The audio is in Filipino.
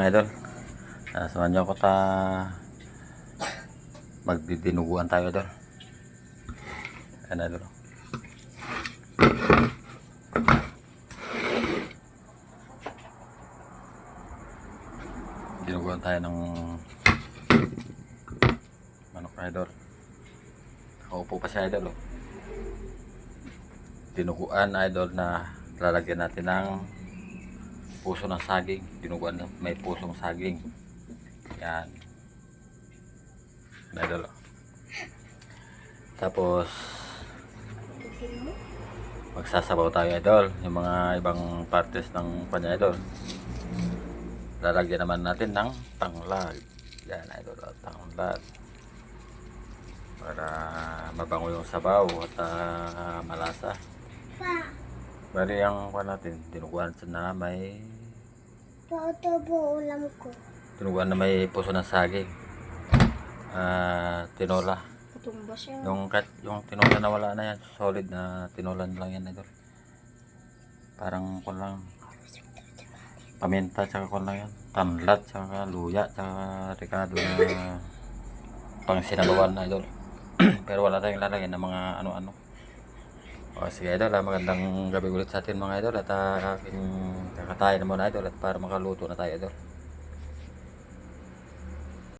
Mga idol, samahan niyo ako magdidinuguan tayo idol. Ayan idol. Dinuguan tayo ng manok idol. Nakaupo pa siya idol. Dinuguan idol na lalagyan natin ng puso ng saging. Dinuguan na may pusong saging. Yan. Idol. Tapos magsasabaw tayo idol. Yung mga ibang partes ng kanya idol. Lalagyan naman natin ng tanglad. Yan idol, tanglad. Para mabango yung sabaw at malasa. Bali ang kuha natin, dinuguan na may ulam ko. dinuguan na may puso ng saging. Tinola. Katumba siya. Yung tinola na wala na yan, solid na tinola lang yan idol. Parang kun lang paminta tsaka kun lang yan. Tanglad tsaka luya tsaka ricado na pang sinabawan na idol. Pero wala tayong lalagyan ng mga ano-ano. O sige idol, magandang gabi ulit sa atin mga idol at aking kakatayin na muna idol at para makaluto na tayo idol.